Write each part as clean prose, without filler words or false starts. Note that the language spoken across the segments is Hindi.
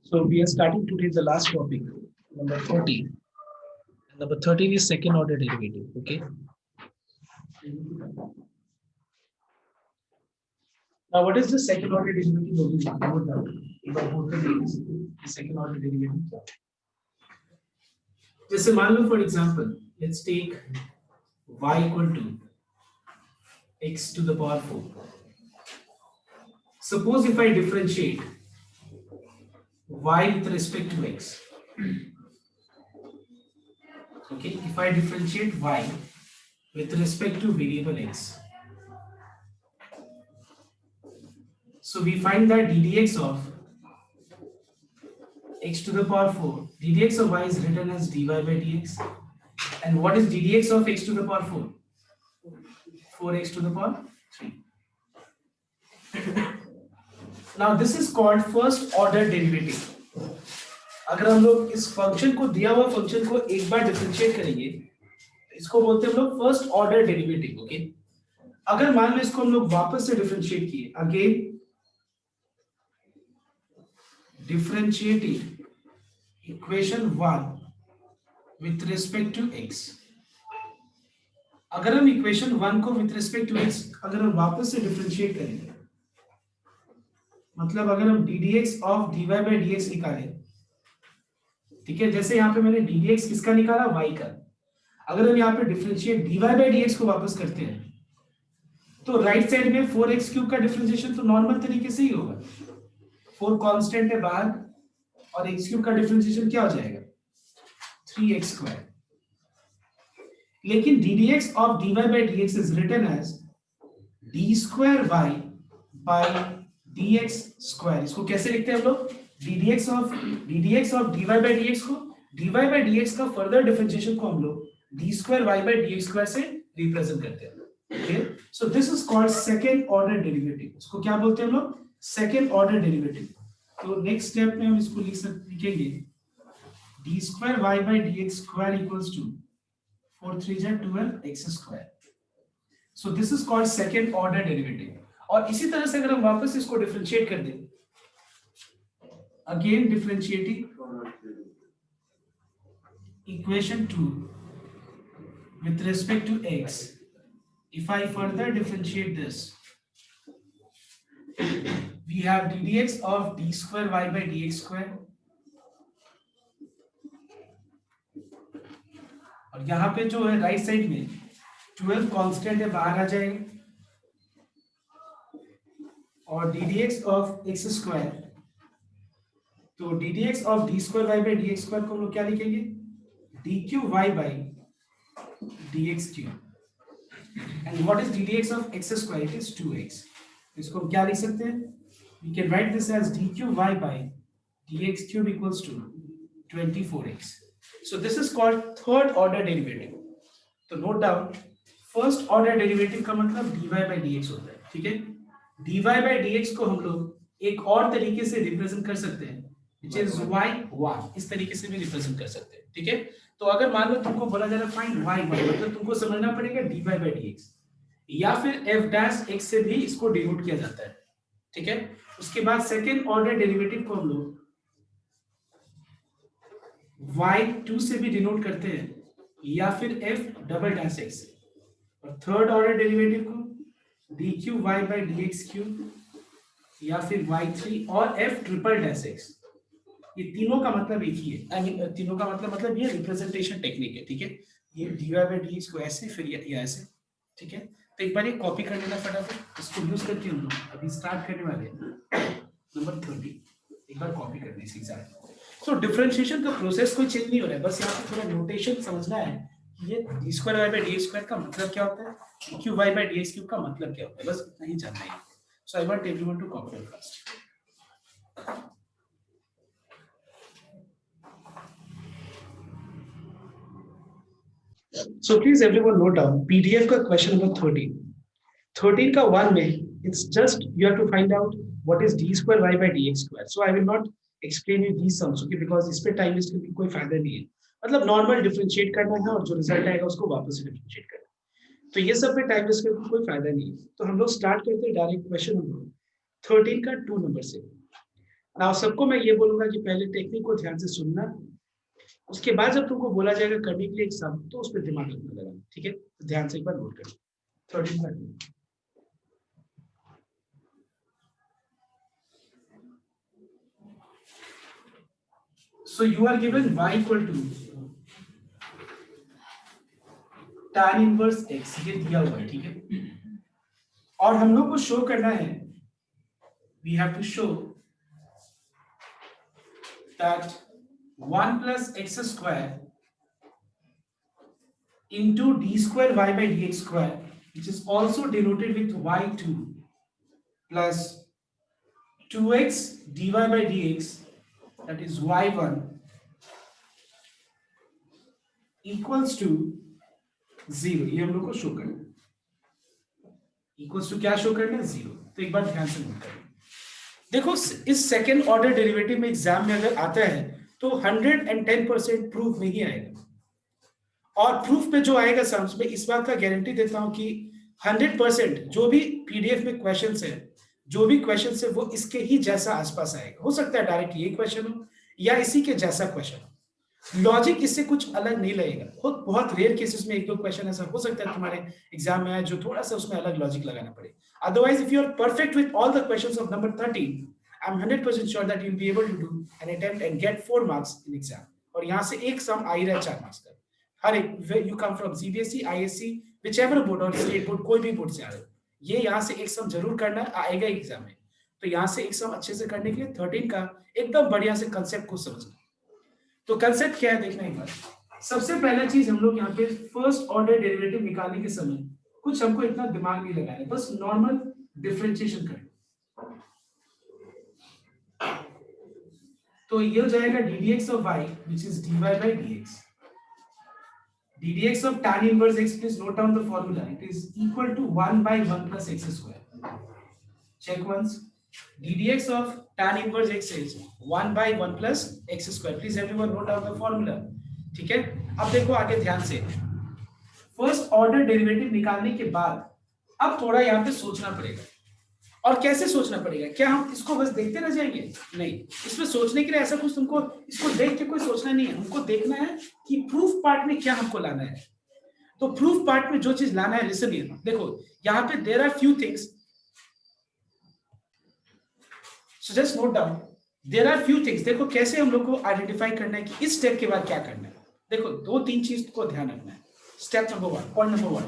So we are starting today the last topic, number 14. Number 13 is second order derivative. Okay. Now, what is the second order derivative? The second order derivative. Just मान लो, for example, let's take y equal to x to the power 4. Suppose if I differentiate y with respect to x. Okay, if I differentiate y with respect to variable x. So we find that ddx of x to the power 4, ddx of y is written as dy by dx. And what is ddx of x to the power 4? 4x to the power 3. Now this is called first order derivative. अगर हम लोग इस फंक्शन को दिया हुआ फंक्शन को एक बार डिफरेंशिएट करेंगे, इसको बोलते हैं हम लोग फर्स्ट ऑर्डर डेरिवेटिव. ओके, अगर मान लो इसको हम लोग वापस से डिफरेंशिएट किए, again differentiated equation 1 with respect to x. अगर हम इक्वेशन 1 को with respect to x अगर हम वापस से डिफरेंशिएट करेंगे, मतलब अगर हम ddx of dy by dx निकालें, ठीक है, जैसे यहाँ पे मैंने ddx किसका निकाला, y का. अगर हम यहाँ पे डिफरेंशिएट dy by dx को वापस करते हैं, तो राइट साइड में 4x क्यूब का डिफरेंशिएशन तो नॉर्मल तरीके से ही होगा. 4 कांस्टेंट है बाहर और x क्यूब का डिफरेंशिएशन क्या हो जाएगा, 3x स्क्वायर. लेकिन ddx of dy by dx is written as d square y by dx square. इसको कैसे लिखते हैं हम लोग, ddx of dy by dx को dy by dx का फर्दर डिफरेंशिएशन को हम लोग d square y by dx square से रिप्रेजेंट करते हैं. Okay, so this is called second order derivative. इसको क्या बोलते हैं हम लोग, सेकंड ऑर्डर डेरिवेटिव. तो नेक्स्ट स्टेप में हम इसको लिखेंगे d square y by dx square equals to 4 3 12 x square. So this is called second order derivative. और इसी तरह से अगर हम वापस इसको डिफरेंशिएट कर दें, again differentiating equation 2 with respect to x, if I further differentiate this, we have ddx of d square y by dx square, और यहाँ पे जो है राइट साइड में 12 कांस्टेंट है, बाहर आ जाएगा, और ddx of x स्क्वायर, तो ddx of d square y by dx square को हम लोग क्या लिखेंगे, dq y by dx cube. And what is ddx of x square? It is 2x. इसको हम क्या लिख सकते हैं, we can write this as dq y by dx cube equals to 24x. So this is called third order derivative. तो note down, first order derivative का मतलब dy by dx होता है. ठीक है, dy by dx को हम लोग एक और तरीके से रिप्रेजेंट कर सकते हैं, which is y1. इस तरीके से भी रिप्रेजेंट कर सकते हैं. ठीक है, तो अगर मान लो तुमको बोला जा रहा है फाइंड y1, मतलब तुमको समझना पड़ेगा dy by dx, या फिर f dash x से भी इसको डिनोट किया जाता है. ठीक है, उसके बाद सेकेंड ऑर्डर डेरिवेटिव को हम लोग y2 से भी डिनोट करते हैं, या फिर f डबल डैश x, और थर्ड ऑर्डर डेरिवेटिव को dq y by dx cube, या फिर y3 और f ट्रिपल डैश x. ये तीनों का मतलब एक ही है. आई मीन तीनों का मतलब ये रिप्रेजेंटेशन टेक्निक है. ठीक है, ये dy by dx को ऐसे, फिर ये ऐसे. ठीक है, तो एक बार ये कॉपी कर लेना फटाफट, इसको यूज करके हम लोग अभी स्टार्ट करने वाले हैं नंबर 30. एक बार कॉपी कर दी एग्जैक्ट. सो डिफरेंशिएशन का प्रोसेस कोई चेंज नहीं हो रहा है, बस यहाँ पे थोड़ा नोटेशन समझना है कि ये d square y by dx square का मतलब क्या होता है, dq y by dx cube का मतलब क्या होता है, बस इतना ही जानना है. So I want everyone to copy it first. So please everyone note down PDF का question number 13. 13 का 1 में it's just you have to find out what is d square y by dx square. So I will not explain you these sums, okay, because इस पे टाइम वेस्ट करके कोई फायदा नहीं है. मतलब नॉर्मल डिफरेंशिएट करना है और जो रिजल्ट आएगा उसको वापस से डिफरेंशिएट करना है. तो ये सब पे टाइम वेस्ट करके कोई फायदा नहीं है. तो हम लोग स्टार्ट करते हैं डायरेक्ट क्वेश्चन नंबर 13 का 2 नंबर से. नाउ सबको मैं ये बोलूंगा कि पहले टेक्निक को ध्यान से सुनना, उसके बाद जब तुमको बोला जाएगा करने के लिए एक सम, तो उस पर दिमाग लगाना, ठीक है? तो ध्यान से एक बार नोट करो। 13 So you are given y equal to tan inverse x, ये दिया हुआ है, ठीक है? और हम लोग को शो करना है, we have to show that 1 plus x square into d square y by dx square, which is also denoted with y2 plus 2x dy by dx, that is y1, equals to 0। ये हम लोग को शो करना है। इक्वल्स टू क्या शो करना है? 0। तो एक बार ध्यान से नोट करें। देखो इस सेकेंड ऑर्डर डेरिवेटिव में एग्जाम में अगर आता है तो 110% प्रूफ नहीं आएगा, और प्रूफ पे जो आएगा सम्स में, इस बात का गारंटी देता हूं कि 100% जो भी पीडीएफ में क्वेश्चंस है, जो भी क्वेश्चंस है, वो इसके ही जैसा आसपास आएगा। हो सकता है डायरेक्ट ये क्वेश्चन हो या इसी के जैसा क्वेश्चन हो, लॉजिक इससे कुछ अलग नहीं लगेगा। बहुत रेयर केसेस में एक दो क्वेश्चन ऐसा हो सकता है तुम्हारे एग्जाम में आए जो थोड़ा सा उसमें अलग लॉजिक लगाना पड़े। Otherwise if you are perfect with all the questions of number 13, I am 100% sure that you will be able to do an attempt and get 4 marks in exam. और यहाँ से एक सम आ ही रहा है 4 मार्क्स का। हर एक, you come from CBSE, ISC, whichever board और स्टेट बोर्ड, कोई भी बोर्ड से आ रहे हो, ये यहाँ से एक सम जरूर करना आएगा एग्जाम में। तो यहाँ से एक सम अच्छे से करने के लिए 13 का एकदम बढ़िया से कंसेप्ट को समझना। तो कंसेप्ट क्या है देखना एक बार। सबसे पहला चीज हम लोग यहाँ पे फर्स्ट ऑर्डर डेरिवेटिव निकालने के समय कुछ हमको इतना दिमाग नहीं लगाना है, बस नॉर्मल डिफरेंशिएशन करना। तो ये हो जाएगा ddx of y which is dy by dx, ddx of tan inverse x, please note down the formula, it is equal to 1 by 1 plus x square. Check once, ddx of tan inverse x is 1 by 1 plus x square, please everyone note down the formula, ठीक है? अब देखो आगे ध्यान से, फर्स्ट ऑर्डर डेरिवेटिव निकालने के बाद अब थोड़ा यहाँ पे सोचना पड़ेगा। और कैसे सोचना पड़ेगा? क्या हम इसको बस देखते रह जाएंगे? नहीं, इसमें सोचने के लिए ऐसा कुछ तुमको इसको देख के कोई सोचना नहीं है, हमको देखना है कि प्रूफ पार्ट में क्या हमको लाना है। तो प्रूफ पार्ट में जो चीज लाना है, लिसन हियर, देखो यहाँ पे there are few things, so just note down, there are few things. देखो कैसे हम लोग को आइडेंटिफाई करना है कि इस स्टेप के बाद क्या करना है। देखो 2-3 चीज को ध्यान रखना है। स्टेप नंबर 1, पॉइंट नंबर 1,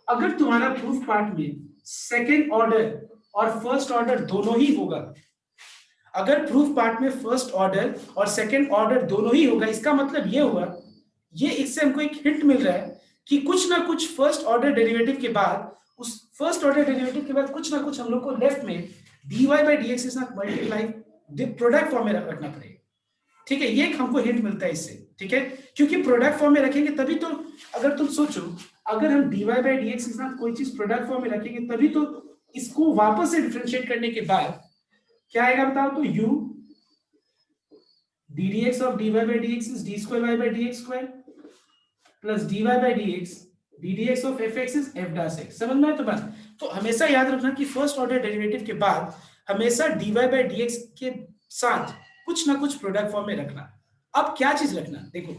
अगर तुम्हारा प्रूफ पार्ट में सेकेंड ऑर्डर और फर्स्ट ऑर्डर दोनों ही होगा, अगर प्रूफ पार्ट में फर्स्ट ऑर्डर और सेकेंड ऑर्डर दोनों ही होगा, इसका मतलब ये हुआ, ये इससे हमको एक हिंट मिल रहा है कि कुछ ना कुछ फर्स्ट ऑर्डर डेरिवेटिव के बाद, उस फर्स्ट ऑर्डर डेरिवेटिव के बाद कुछ ना कुछ हम लोग को लेफ्ट में dy by dx के साथ मल्टीप्लाई प्रोडक्ट फॉर्म में रखना पड़ेगा, ठीक है? ये हमको हिंट मिलता है इससे, ठीक है? क्योंकि प्रोडक्ट फॉर्म में रखेंगे तभी तो, अगर तुम सोचो, अगर हम dy by dx के साथ कोई चीज प्रोडक्ट फॉर्म में रखेंगे तभी तो इसको वापस से डिफरेंशिएट करने के बाद क्या आएगा बताओ तो, u ddx of dy by dx is d square y by dx square plus dy by dx ddx of fx is f dash x। समझ में आया? तो बस, तो हमेशा याद रखना कि फर्स्ट ऑर्डर डेरिवेटिव के बाद हमेशा dy by dx के साथ कुछ ना कुछ प्रोडक्ट फॉर्म में रखना। अब क्या चीज रखना, देखो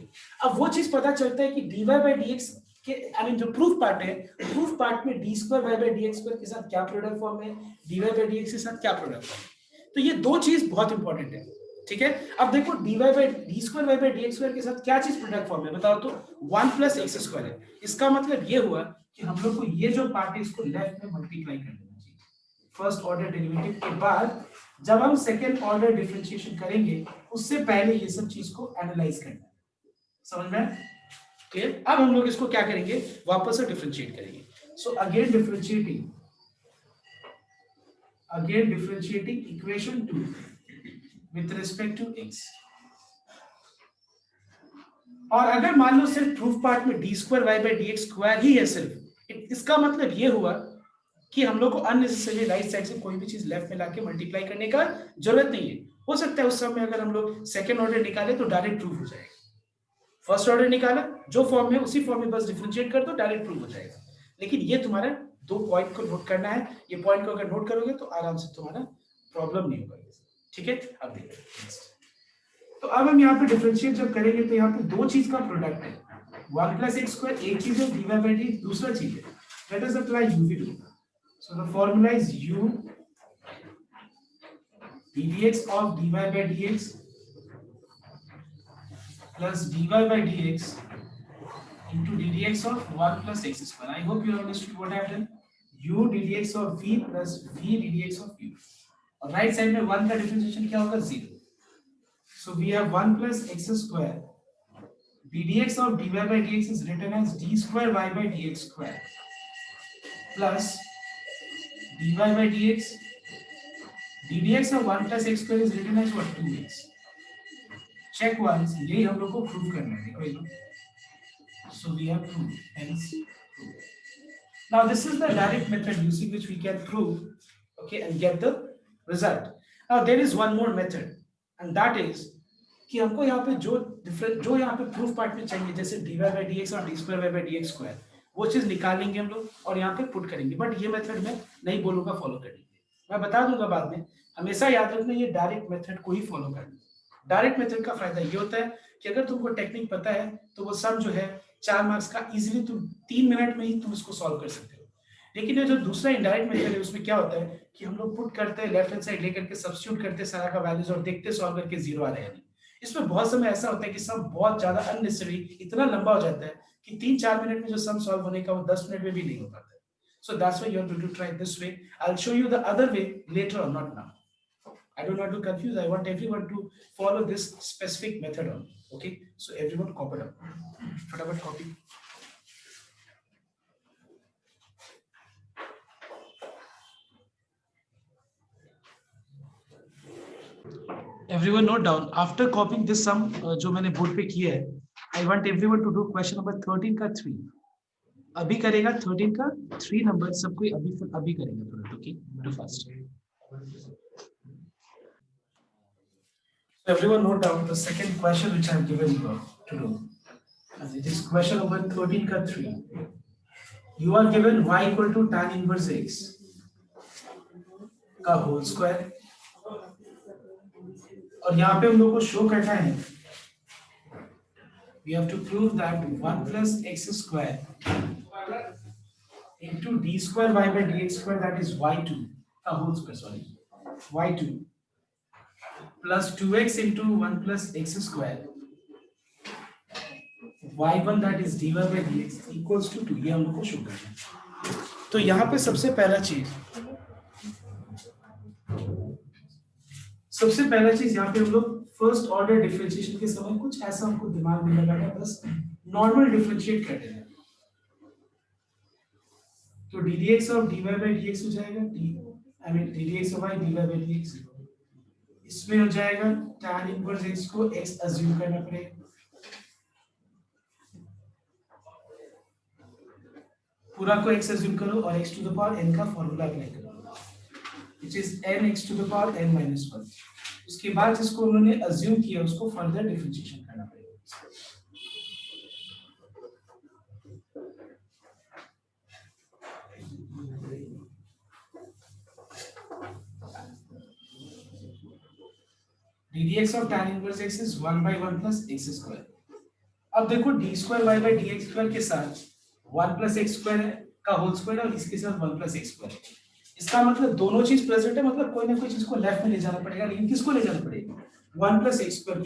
अब वो चीज पता चलता है कि dy by dx के, आई मीन जो प्रूफ पार्ट है, प्रूफ पार्ट में d square y by dx square के साथ क्या प्रोडक्ट फॉर्म है, dy by dx के साथ क्या प्रोडक्ट फॉर्म है। तो ये दो चीज बहुत इंपॉर्टेंट है, ठीक है? अब देखो dy by d square y by dx square के साथ क्या चीज प्रोडक्ट फॉर्म है बताओ तो, 1 plus x स्क्वायर है। इसका मतलब ये हुआ कि हम लोग को ये जो पार्ट है इसको लेफ्ट में मल्टीप्लाई कर देना चाहिए फर्स्ट ऑर्डर डेरिवेटिव के बाद। जब हम सेकेंड ऑर्डर डिफरेंशिएशन करेंगे उससे पहले ये सब चीज को एनालाइज करना है। समझ में? क्लियर? अब हम लोग इसको क्या करेंगे, वापस से डिफरेंशिएट करेंगे। So again differentiating equation 2 with respect to x। और अगर मान लो सिर्फ प्रूफ पार्ट में d square y by dx square ही है सिर्फ, इसका मतलब ये हुआ कि हम लोग को अननेसेसरी राइट साइड से कोई भी चीज लेफ्ट में लाके मल्टीप्लाई करने का जरूरत नहीं है। हो सकता है उस समय अगर हम लोग सेकेंड ऑर्डर निकाले तो डायरेक्ट प्रूफ हो जाएगा। फर्स्ट ऑर्डर निकाला, जो फॉर्म में उसी फॉर्म में बस डिफरेंशिएट कर दो, डायरेक्ट प्रूफ हो जाएगा। लेकिन ये तुम्हारा 2 पॉइंट को नोट करना है, ये पॉइंट को अगर नोट करोगे तो आराम से तुम्हारा प्रॉब्लम नहीं होगा। ठीक है, अब देखिए तो अब हम यहाँ पे डिफरेंशिएट जब करेंगे तो यहाँ पे दो चीज का प्रोडक्ट है, 1 प्लस एक्स स्क्वायर एक चीज है, dy by dx दूसरा चीज है. Let us apply uv rule. So the formula is u dx of dy by dx plus dy by dx into ddx of 1 plus x square. I hope you understood what I have done. u ddx of v plus v ddx of u. और राइट साइड में 1 का डिफरेंशिएशन क्या होगा, 0. So we have 1 plus x square. ddx of dy by dx is written as d square y by dx square plus dy by dx. ddx of 1 plus x square is written as what, 2x. Check once, यही हम लोग को प्रूव करना है, देखो. So we have proved, hence proved. Now this is the direct method using which we can prove, okay, and get the result. Now there is one more method, and that is कि हमको यहाँ पे जो यहाँ पे प्रूफ पार्ट में चाहिए, जैसे dy by dx और d square y by dx square, वो चीज निकालेंगे हम लोग और यहाँ पे पुट करेंगे. बट ये मेथड मैं नहीं बोलूंगा फॉलो करने के लिए, मैं बता दूंगा बाद में. हमेशा याद रखना ये डायरेक्ट मेथड को ही फॉलो करना. डायरेक्ट मेथड का फायदा ये होता है कि अगर तुमको टेक्निक पता है तो वो सम जो है 4 मार्क्स का इजीली तुम 3 मिनट में ही तुम इसको सॉल्व कर सकते हो. लेकिन ये जो दूसरा इनडायरेक्ट मेथड है उसमें क्या होता है कि हम लोग पुट करते हैं, लेफ्ट हैंड साइड लेकर के सब्स्टिट्यूट करते हैं सारा का वैल्यूज और देखते सॉल्व करके जीरो आ रहा है. इसमें बहुत समय ऐसा होता है कि सम बहुत ज्यादा अननेसेसरी इतना लंबा हो जाता है कि 3-4 मिनट में जो सम सॉल्व होने का वो 10 मिनट में भी नहीं हो पाता है. So that's why you have to try this way. I'll show you the other way later on, not now. I don't want to confuse. I want everyone to follow this specific method on. Okay? So everyone copy it up. Fatapat copy. Everyone note down. After copying this sum, जो मैंने बोर्ड पे किया है, I want everyone to do question number 13 का 3. अभी करेगा 13 का 3 नंबर, सब कोई अभी करेगा तुरंत. Okay, too fast. So everyone note down the second question which I have given you to do. And it is question number 13 का 3. You are given y equal to tan inverse x का होल स्क्वायर, और यहाँ पे हम लोग को शो करना है, we have to prove that 1 plus x square into d square y by dx square, that is y2 का whole square, sorry, y2 plus 2x into 1 plus x square y1, that is dy by dx equals to 2. ये हम लोग को शो करना है. तो यहाँ पे सबसे पहला चीज यहाँ पे हम लोग फर्स्ट ऑर्डर डिफरेंशिएशन के समय कुछ ऐसा हमको दिमाग में लगाना है, बस नॉर्मल डिफरेंशिएट कर देना है. तो ddx of dy by dx हो जाएगा ddx of y dy by dx. इसमें हो जाएगा tan इनवर्स x को x अज्यूम करना पड़ेगा, पूरा को x अज्यूम करो और x to the power n का फॉर्मूला अप्लाई करो, which is n x to the power n minus 1. उसके बाद जिसको उन्होंने अज्यूम किया उसको फर्दर डिफरेंशिएशन करना पड़ेगा. ddx of tan inverse x is 1 by 1 plus x square. अब देखो d square y by dx square के साथ 1 plus x square का होल स्क्वायर और इसके साथ 1 plus x square. इसका मतलब दोनों चीज प्रेजेंट है, मतलब कोई ना कोई चीज को लेफ्ट में ले जाना पड़ेगा, लेकिन किसको ले जाना पड़ेगा, 1 plus x square को.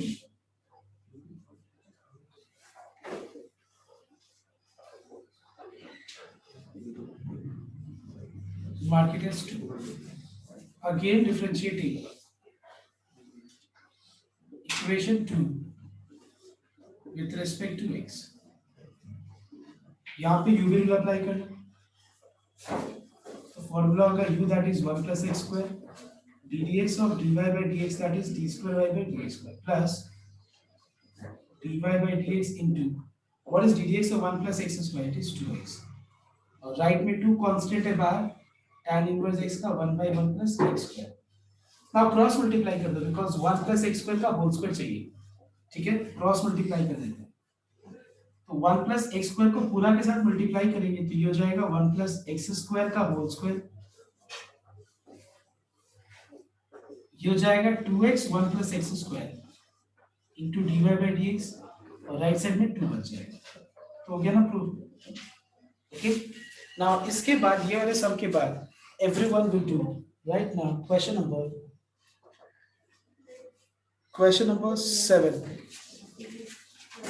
Mark it as 2. Again differentiating equation 2 with respect to x. यहाँ पे u will apply करना. फॉर्मूला होगा u, that is 1 plus x square ddx of dy by dx, that is d square y by dx square plus dy by dx into what is ddx of 1 plus x square, it is 2x. और राइट में 2 कांस्टेंट है बाहर, tan इनवर्स x का 1 by 1 plus x square. Now cross multiply कर दो, बिकॉज़ 1 plus x square का होल स्क्वायर चाहिए. ठीक है, क्रॉस मल्टीप्लाई कर देते हैं. तो 1 plus x square को पूरा के साथ मल्टीप्लाई करेंगे तो ये हो जाएगा 1 plus x square का होल स्क्वायर. ये हो जाएगा 2x 1 plus x square into d y by d x, और राइट साइड में 2 बच जाएगा। तो हो गया ना प्रूफ। ओके, नाउ इसके बाद ये वाले सम के बाद everyone will do right now question number 7।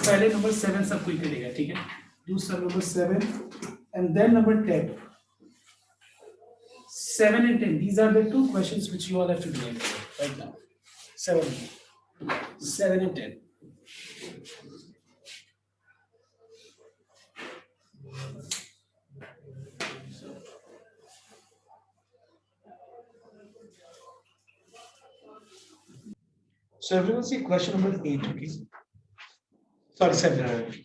पहले नंबर 7 सब कोई करेगा, ठीक है। Do sum number 7 and then number 10। 7 and 10, these are the two questions which you all have to do right now. 7 and 10. So everyone see question number 8, okay? Sorry, 7.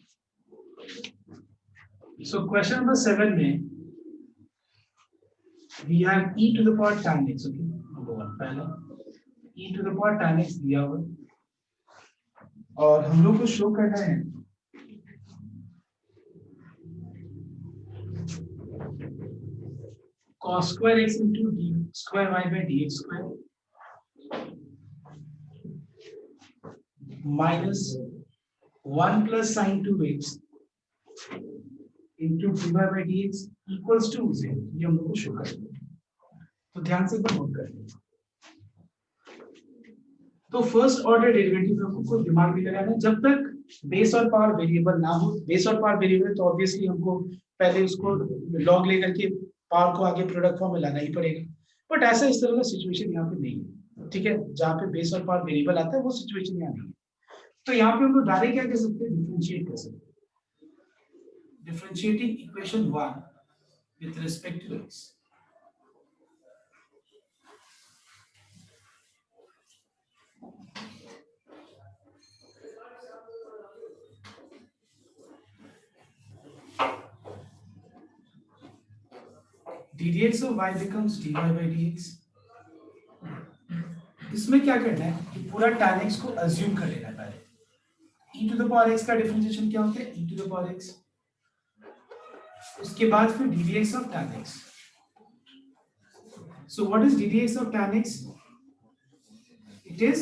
So question number 7 में we have e to the power tan x, okay? Number 1 पहला e to the power tan x दिया हुआ और हम लोग को शो करना है cos square x into d square y by dx square minus 1 plus sin 2x into dy by dx equals to 0। ये हम लोग को शो करना है, तो ध्यान से नोट करें। तो फर्स्ट ऑर्डर डेरिवेटिव को दिमाग में लगाना है, जब तक बेस और पावर वेरिएबल ना हो। बेस और पावर वेरिएबल तो ऑब्वियसली हमको पहले उसको लॉग लेकर के पावर को आगे प्रोडक्ट फॉर्म में लाना ही पड़ेगा, बट ऐसा इस तरह का सिचुएशन यहाँ पे नहीं है, ठीक है। जहाँ पे बेस और पावर वेरिएबल आता है वो सिचुएशन यहाँ नहीं है। तो यहाँ पे हम लोग डायरेक्ट क्या कर सकते हैं, डिफरेंशिएट कर सकते हैं। Differentiating equation 1 with respect to x। ddx of y becomes dy by dx। इसमें क्या करना है कि पूरा tan x को अज्यूम कर लेना है पहले। e to the power x का डिफरेंशिएशन क्या होता है, e to the power x, उसके बाद फिर ddx of tan x। so what is ddx of tan x? it is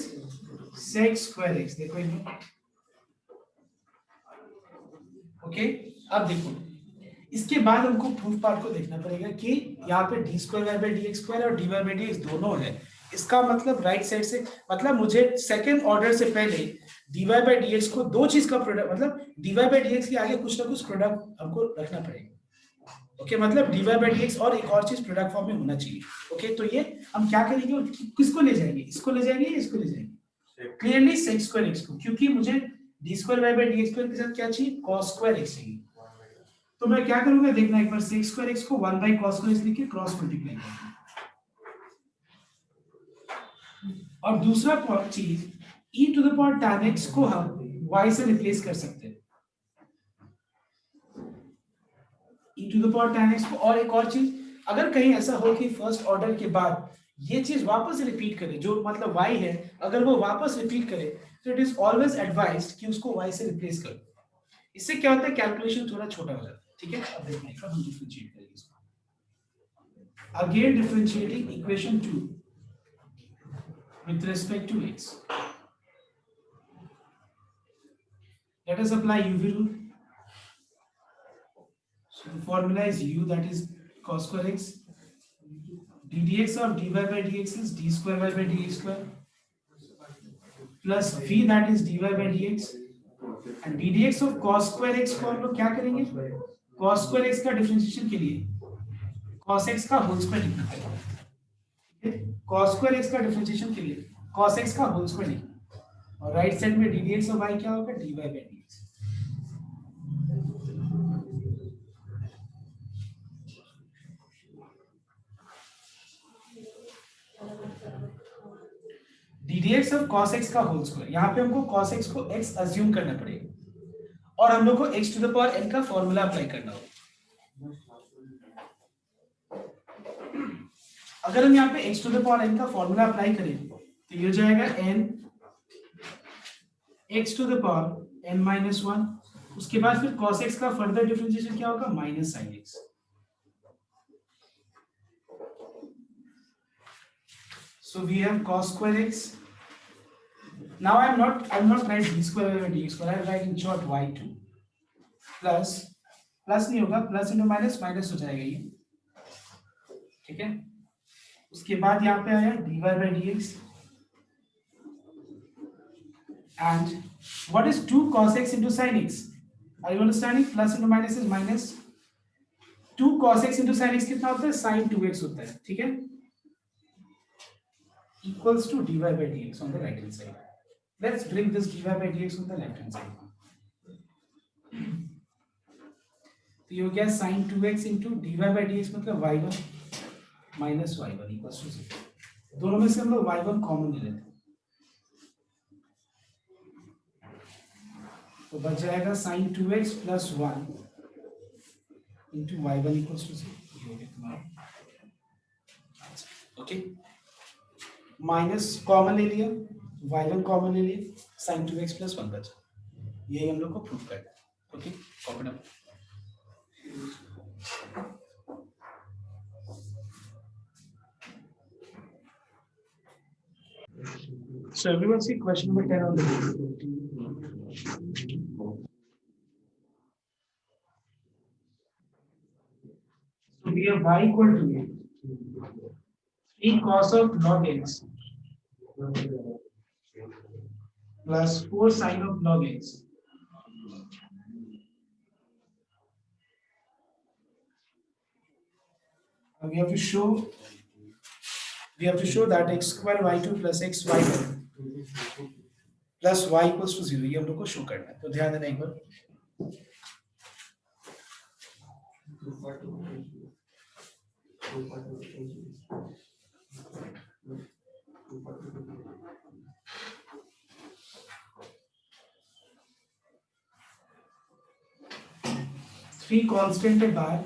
sec square x। देखो इनमें, ओके। अब देखो इसके बाद हमको प्रूफ पार्ट को देखना पड़ेगा कि यहाँ पे d square y by d x square और d y by d x दोनों है। इसका मतलब राइट साइड से, मतलब मुझे सेकंड ऑर्डर से पहले d y by d x को दो चीज का प्रोडक्ट, मतलब d y by d x के आगे कुछ ना कुछ प्रोडक्ट हमको रखना पड़ेगा, ओके। मतलब d y by d x और एक और चीज प्रोडक्ट फॉर्म में होना चाहिए, ओके। तो ये हम क्या करेंगे और किसको ले जाएंगे, इसको ले जाएंगे, इसको ले जाएंगे, क्लियरली सेक स्क्वायर एक्स को, क्योंकि मुझे d square y by d x square के साथ क्या चाहिए, कॉस स्क्वायर एक्स चाहिए। तो मैं क्या करूंगा, देखना एक बार, sec स्क्वायर x को 1 बाय cos स्क्वायर x लिख के क्रॉस मल्टीप्लाई करूंगा। और दूसरा चीज e to the power tan x को हम y से रिप्लेस कर सकते हैं, e to the power tan x को। और एक और चीज, अगर कहीं ऐसा हो कि फर्स्ट ऑर्डर के बाद ये चीज वापस रिपीट करे, जो मतलब y है, अगर वो वापस रिपीट करे तो इट इज ऑलवेज एडवाइज्ड कि उसको y से रिप्लेस करो। इससे क्या होता है, कैलकुलेशन थोड़ा छोटा हो जाता है, ठीक है। अब देखना एक बार हम डिफरेंशिएट करेंगे इसको। Again differentiating equation 2 with respect to x, let us apply uv rule। so the formula is u, that is cos square x, ddx of dy by dx is d square y by dx square plus v, that is dy by dx, and ddx of cos square x को हम लोग क्या करेंगे, cos square x का डिफरेंशिएशन के लिए cos x का होल स्क्वायर लिखना है। cos square x का डिफरेंशिएशन के लिए cos x का होल स्क्वायर लिखना, और राइट साइड में ddx of y क्या होगा, dy by dx। ddx of cos x का होल स्क्वायर, यहाँ पे हमको cos x को x अज्यूम करना पड़ेगा और हम लोग को x to the power n का फॉर्मूला अप्लाई करना होगा। अगर हम यहाँ पे x to the power n का फॉर्मूला अप्लाई करें तो ये हो जाएगा n x to the power n minus 1, उसके बाद फिर cos x का फर्दर डिफरेंशिएशन क्या होगा, minus sin x। So we have cos square x. Now I'm not write d square by dx square. I'm writing short y2 plus plus नहीं होगा, प्लस इंटू माइनस माइनस हो जाएगा ये, ठीक है। उसके बाद यहाँ पे आया dy by dx and what is 2 cos x into sin x? Are you understanding? Plus into minus is minus. 2 cos x into sin x कितना होता है? sin 2x होता है, ठीक है, equals to dy by dx on the right hand side. Let's bring this dy by dx on the left hand side. तो ये हो गया sin 2x into dy by dx मतलब y1 minus y1 equals to 0. दोनों में से हम लोग y1 कॉमन ले लेते हैं, तो बच जाएगा sin 2x plus 1 into y1 equals to 0. ये हो गया तुम्हारा, ओके। माइनस कॉमन ले लिया, y1 कॉमन ले लिया, sin 2x plus 1 बचा। यही हम लोग को प्रूफ करना है, okay. Copy down. So everyone see question number 10 on the board. So we have y equal to 3 cos of log x plus 4 sin of log x. We have to show that x square y2 plus x y1 plus y equals to 0. ये हम लोग को शो करना है, तो ध्यान देना एक बार। थ्री कांस्टेंट है बाहर,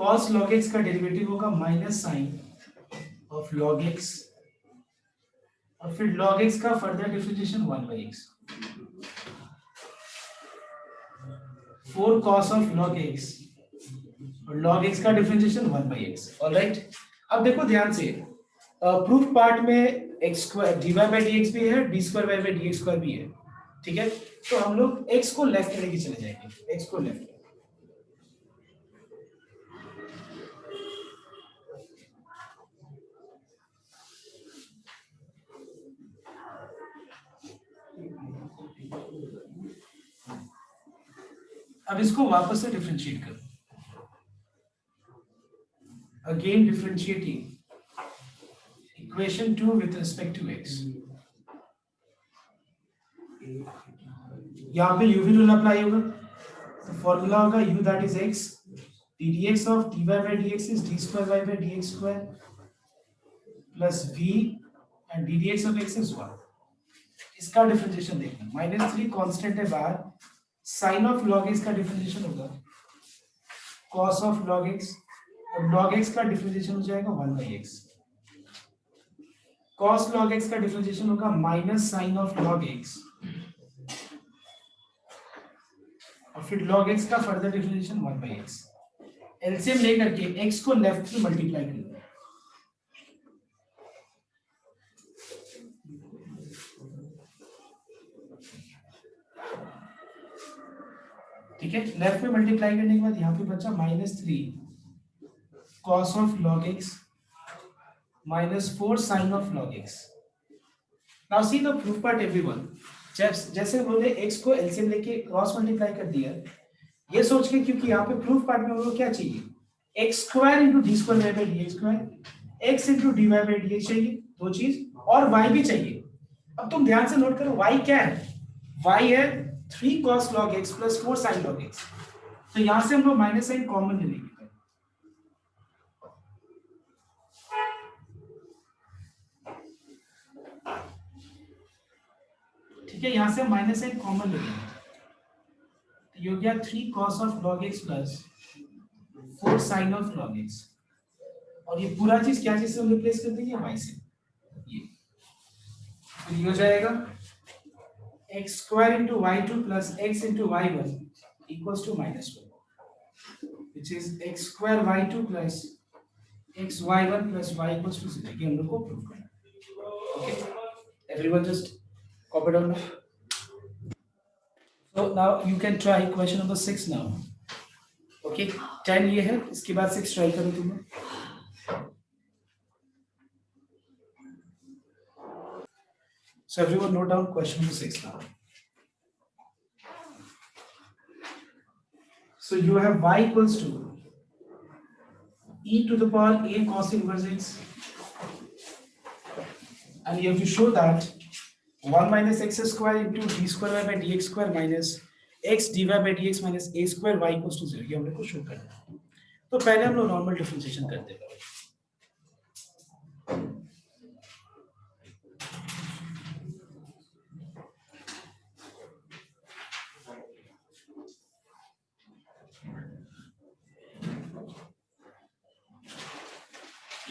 cos log x का डेरिवेटिव होगा minus sine of log x और फिर log x का further differentiation 1 by x, 4 cos of log x और log x का डिफरेंशिएशन 1 by x। ऑलराइट, अब देखो ध्यान से, प्रूफ पार्ट में x square dy by dx भी है, d square y by dx square भी है, ठीक है। तो हम लोग x को लेफ्ट में लेके चले जाएंगे, x को लेफ्ट, अब इसको वापस से डिफरेंशिएट करो, again differentiating equation 2 with respect to x। यहाँ पे u भी रूल अप्लाई होगा, तो फॉर्मूला होगा u that is x dx of dy by dx is d square y by dx square plus v and ddx of x is 1। इसका डिफरेंशिएशन देखना, -3 कांस्टेंट है बाहर, sin of log x का डिफरेंशिएशन होगा cos of log x और log x का डिफरेंशिएशन हो जाएगा 1 by x। cos log x का डिफरेंशिएशन होगा minus sin of log x और फिर log x का further differentiation 1 by x। LCM लेकर के x को लेफ्ट में मल्टीप्लाई करना, ठीक है। लेफ्ट में मल्टीप्लाई करने के बाद यहाँ पे बचा -3 cos of log x minus 4 sin of log x। Now see the proof part everyone। जैसे बोले x को एलसीएम लेके क्रॉस मल्टीप्लाई कर दिया, ये सोच के, क्योंकि यहाँ पे प्रूफ पार्ट में हम लोग क्या चाहिए, x square into d square y by d x square, x into d y by d x चाहिए, दो चीज, और y भी चाहिए। अब तुम ध्यान से नोट करो y क्या है, y है 3 cos log x plus 4 sin log x। तो यहां से हम लोग माइनस साइन कॉमन ले लेंगे, ठीक है, यहां से माइनस साइन कॉमन ले लेंगे, तो ये हो गया 3 cos of log x plus 4 sin of log x, और ये पूरा चीज क्या चीज से हम रिप्लेस कर देंगे, y से। ये हो जाएगा x square into y2 plus x into y1 equals to -1, which is x square y2 plus x y1 plus y equals to 0। ये हम लोग को प्रूव करना है। Okay, everyone just copy down now. So now you can try question number 6 now. Okay, 10 ये है, इसके बाद 6 ट्राई करो तुम लोग. So everyone note down question number 6 now. So you have y equals to e to the power a cos inverse x, and you have to show that 1 minus x square into d square y by dx square minus x dy by dx minus a square y equals to 0. ये हम लोग को शो करना है. तो पहले हम लोग नॉर्मल डिफरेंशिएशन कर देगा.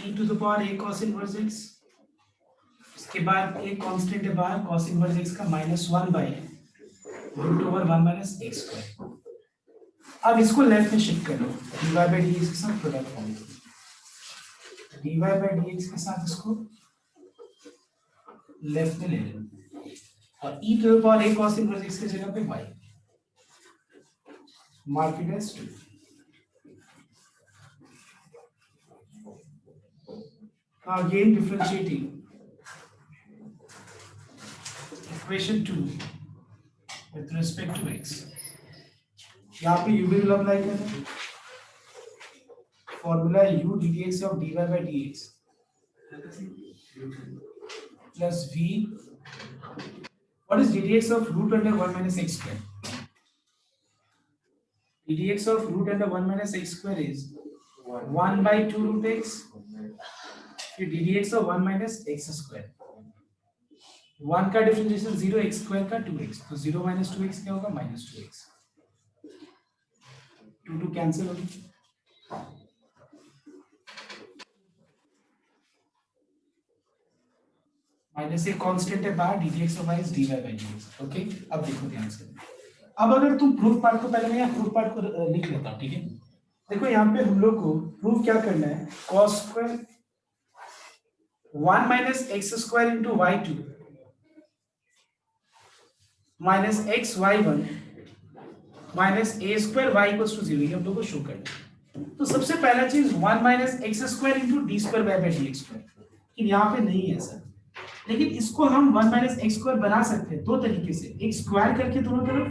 e to the power a cos inverse x, इसके बाद एक कांस्टेंट है बाहर cos inverse x का -1 by root over 1 minus x square. अब इसको लेफ्ट में शिफ्ट कर लो, dy by dx के साथ प्रोडक्ट फॉर्म करो. dy by dx के साथ इसको लेफ्ट में ले लो, और e to the power a cos inverse x की जगह पे y, mark it as 2. Again differentiating equation 2 with respect to x. यहाँ पे u will apply करना, formula u dx of dy by dx plus v. What is ddx of root under 1 minus x square? ddx of root under 1 minus x square is 1 by 2 root x. फिर ddx of 1 minus x square. 1 का डिफरेंशिएशन 0, x स्क्वायर का 2x, तो 0 minus 2x क्या होगा? -2x. 2 कैंसिल होगा. माइनस एक कांस्टेंट है बाहर, ddx of y is dy by dx. Okay, अब देखो ध्यान से. अब अगर तुम प्रूफ पार्ट को, पहले मैं यहाँ प्रूफ पार्ट को लिख लेता हूँ, ठीक है. देखो यहाँ पे हम लोग को प्रूफ क्या करना है, cos square 1 minus x square into y2 minus x y1 minus a square y equals to 0. ये हम लोग को शो करना है. तो सबसे पहला चीज 1 minus x square into d square y by dx square, लेकिन यहाँ पे नहीं है सर. लेकिन इसको हम 1 minus x square बना सकते हैं दो तरीके से, एक स्क्वायर करके दोनों तरफ,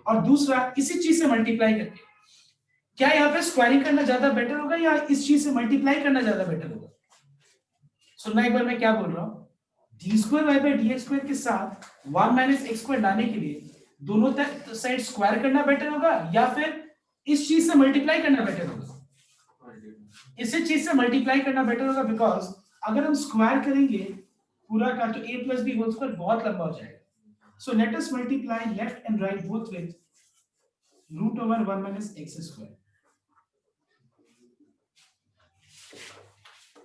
और दूसरा इसी चीज से मल्टीप्लाई करके. क्या यहाँ पे स्क्वायरिंग करना ज्यादा बेटर होगा या इस चीज से मल्टीप्लाई करना ज्यादा बेटर होगा? सुनना एक बार मैं क्या बोल रहा हूँ. D square y by d x square के साथ 1 माइनस एक्स स्क्वायर लाने के लिए दोनों साइड स्क्वायर करना बेटर होगा या फिर इस चीज से मल्टीप्लाई करना बेटर होगा? इसी चीज से मल्टीप्लाई करना बेटर होगा, बिकॉज अगर हम स्क्वायर करेंगे पूरा का तो a plus b whole square बहुत लंबा हो जाएगा. So let us multiply left and right both with root over 1 minus x square.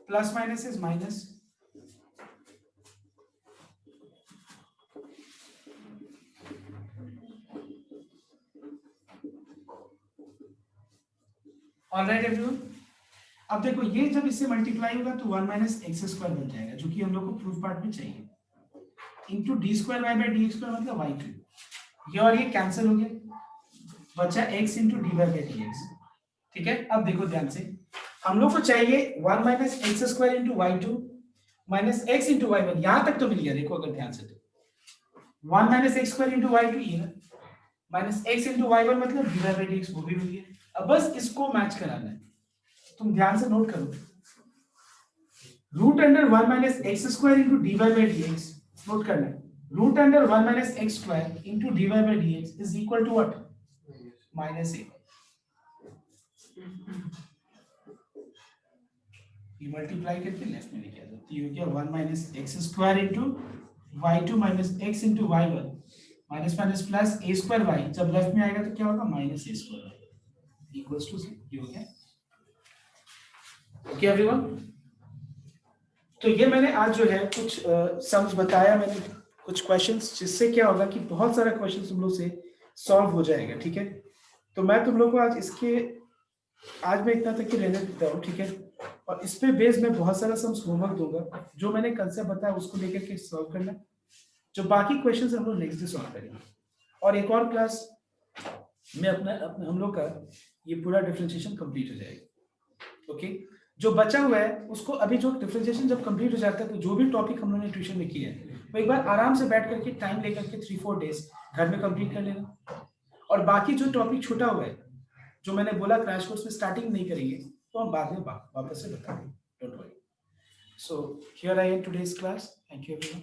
Plus minus is minus. All right everyone. अब देखो ये जब इससे मल्टीप्लाई होगा तो 1 माइनस एक्स स्क्वायर बन जाएगा, जो कि हम लोग को प्रूफ पार्ट में चाहिए, into d square y by d x square मतलब y2. ये और ये कैंसिल हो गया, बचा x into d y by d x. ठीक है, अब देखो ध्यान से, हम लोग को चाहिए 1 minus x square into y two minus x into y one. यहां तक तो मिल गया. देखो अगर ध्यान से तो 1 minus x square into y two ये ना, minus x into y one मतलब d y by d x, वो भी मिल गया. अब बस इसको मैच कराना है. तुम ध्यान से नोट करो, root under 1 minus x square into d y by d x, note करना है. Root under 1 minus x square into d y by d x is equal to what? Minus a. ये मल्टीप्लाई करके लेफ्ट में लिखा जाता है. ये हो गया 1 minus x square into y2 minus x into y1 minus minus plus a square y. जब लेफ्ट में आएगा तो क्या होगा? Minus a square y equals to 0. ये हो गया. ओके एवरीवन, तो ये मैंने आज जो है कुछ सम्स बताया, मैंने कुछ क्वेश्चंस, जिससे क्या होगा कि बहुत सारा क्वेश्चन तुम लोग से सॉल्व हो जाएगा. ठीक है, तो मैं तुम लोग को आज मैं इतना तक ही रहने देता हूँ. ठीक है, और इस पे बेस में बहुत सारा सम्स होमवर्क दूंगा, जो मैंने कंसेप्ट बताया उसको लेकर के सॉल्व करना, जो बाकी क्वेश्चंस हम लोग नेक्स्ट डे सॉल्व करेंगे। और एक और क्लास में अपना हम लोग का ये पूरा डिफरेंशिएशन कंप्लीट हो जाएगा। ओके, जो बचा हुआ है उसको अभी, जो डिफरेंशिएशन जब कंप्लीट हो जाता है तो जो भी टॉपिक हम लोगों ने ट्यूशन में किया है वो एक बार आराम से बैठ करके टाइम लेकर के 3-4 डेज घर में कंप्लीट कर लेना। और बाकी जो टॉपिक छूटा हुआ है, जो मैंने बोला क्रैश कोर्स में स्टार्टिंग नहीं करेंगे, तो हम बाद में वापस से बताएंगे, don't worry. So here I am today's class, thank you everyone.